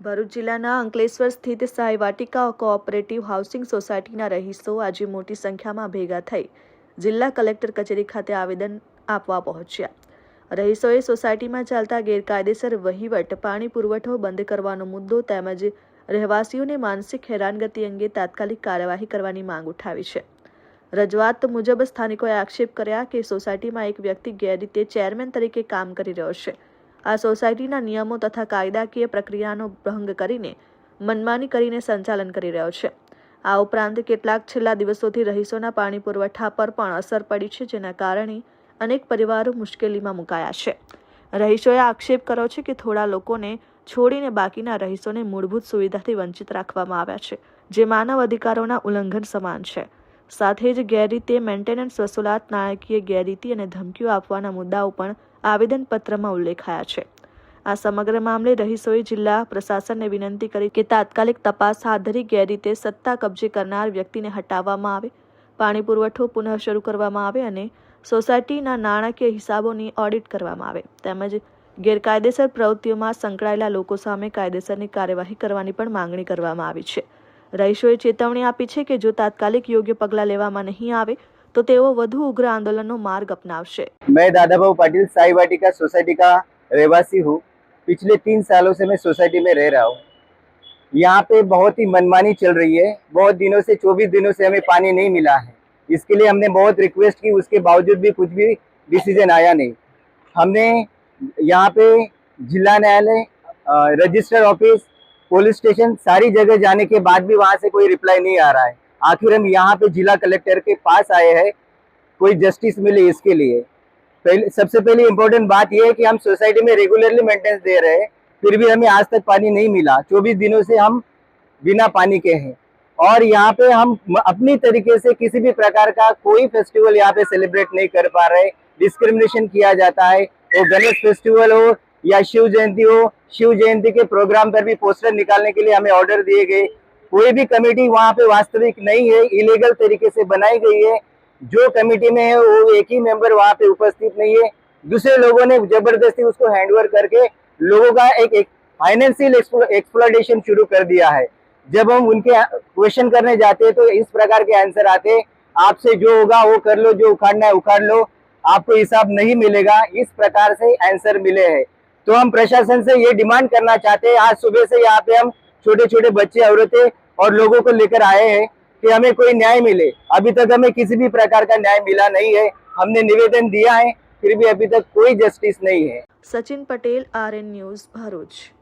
ભરૂચ જિલ્લાના અંકલેશ્વર સ્થિત સાઈ વાટિકા cooperative housing સોસાયટીના રહીશો આજે મોટી સંખ્યામાં ભેગા થઈ જિલ્લા કલેક્ટર કચેરી ખાતે આવેદન આપવા પહોંચ્યા। રહીશોએ સોસાયટીમાં ચાલતા ગેરકાયદેસર વહીવટ, પાણી પુરવઠો બંધ કરવાનો મુદ્દો તેમજ રહેવાસીઓને માનસિક હેરાનગતિ અંગે તાત્કાલિક કાર્યવાહી કરવાની માંગ ઉઠાવી છે। રજૂઆત મુજબ સ્થાનિકોએ આક્ષેપ કર્યા કે સોસાયટીમાં એક વ્યક્તિ ગેરરીતે ચેરમેન તરીકે કામ કરી રહ્યો છે। આ સોસાયટીના નિયમો તથા કાયદાકીય પ્રક્રિયાનો ભંગ કરીને મનમાની કરીને સંચાલન કરી રહ્યો છે। આ ઉપરાંત કેટલાક છેલ્લા દિવસોથી રહીશોના પાણી પુરવઠા પર પણ અસર પડી છે, જેના કારણે અનેક પરિવારો મુશ્કેલીમાં મુકાયા છે। રહીશોએ આક્ષેપ કર્યો છે કે થોડા લોકોને છોડીને બાકીના રહીશોને મૂળભૂત સુવિધાથી વંચિત રાખવામાં આવ્યા છે, જે માનવ અધિકારોના ઉલ્લંઘન સમાન છે। સાથે જ ગેરરીતે મેન્ટેનન્સ વસૂલાત, નાણાકીય ગેરરીતિ અને ધમકીઓ આપવાના મુદ્દાઓ પણ આવેદનપત્રમાં ઉલ્લેખાયા છે। આ સમગ્ર મામલે રહીશોએ જિલ્લા પ્રશાસનને વિનંતી કરી કે તાત્કાલિક તપાસ હાથ ધરી ગેરરીતે સત્તા કબજે કરનાર વ્યક્તિને હટાવવામાં આવે, પાણી પુરવઠો પુનઃ શરૂ કરવામાં આવે અને સોસાયટીના નાણાકીય હિસાબોની ઓડિટ કરવામાં આવે, તેમજ ગેરકાયદેસર પ્રવૃત્તિઓમાં સંકળાયેલા લોકો સામે કાયદેસરની કાર્યવાહી કરવાની પણ માંગણી કરવામાં આવી છે। રહીશોએ ચેતવણી આપી છે કે જો તાત્કાલિક યોગ્ય પગલાં લેવામાં નહીં આવે तो तेवो વધુ उग्र आंदोलन मार्ग अपनावशे। मैं दादाभाऊ पाटिल साई वाटिका सोसाइटी का रहवासी हूँ। पिछले 3 सालों से मैं सोसाइटी में रह रहा हूँ। यहाँ पे बहुत ही मनमानी चल रही है। बहुत दिनों से 24 दिनों से हमें पानी नहीं मिला है। इसके लिए हमने बहुत रिक्वेस्ट की, उसके बावजूद भी कुछ भी डिसीजन आया नहीं। हमने यहाँ पे जिला न्यायालय, रजिस्टर ऑफिस, पुलिस स्टेशन सारी जगह जाने के बाद भी वहाँ से कोई रिप्लाई नहीं आ रहा है। आखिर हम यहाँ पे जिला कलेक्टर के पास आए हैं, कोई जस्टिस मिले इसके लिए। सबसे पहले इम्पोर्टेंट बात यह है कि हम सोसाइटी में रेगुलरली मेंटेनेंस दे रहे हैं, फिर भी हमें आज तक पानी नहीं मिला। 24 दिनों से हम बिना पानी के हैं और यहाँ पे हम अपनी तरीके से किसी भी प्रकार का कोई फेस्टिवल यहाँ पे सेलिब्रेट नहीं कर पा रहे। डिस्क्रिमिनेशन किया जाता है। वो गणेश फेस्टिवल हो या शिव जयंती हो, शिव जयंती के प्रोग्राम पर भी पोस्टर निकालने के लिए हमें ऑर्डर दिए गए। कोई भी कमेटी वहाँ पे वास्तविक नहीं है, इलीगल तरीके से बनाई गई है। जो कमेटी में है वो एक ही मेंबर वहाँ पे उपस्थित नहीं है। दूसरे लोगों ने जबरदस्ती उसको हैंडओवर करके लोगों का एक फाइनेंशियल एक्सप्लॉयटेशन शुरू कर दिया है। जब हम उनके क्वेश्चन करने जाते हैं तो इस प्रकार के आंसर आते हैं, आपसे जो होगा वो कर लो, जो उखाड़ना है उखाड़ लो, आपको हिसाब नहीं मिलेगा। इस प्रकार से आंसर मिले हैं। तो हम प्रशासन से ये डिमांड करना चाहते हैं। आज सुबह से यहाँ पे हम छोटे छोटे बच्चे, औरतें और लोगों को लेकर आए हैं कि हमें कोई न्याय मिले। अभी तक हमें किसी भी प्रकार का न्याय मिला नहीं है। हमने निवेदन दिया है, फिर भी अभी तक कोई जस्टिस नहीं है। Sachin Patel, RN news, Bharuch.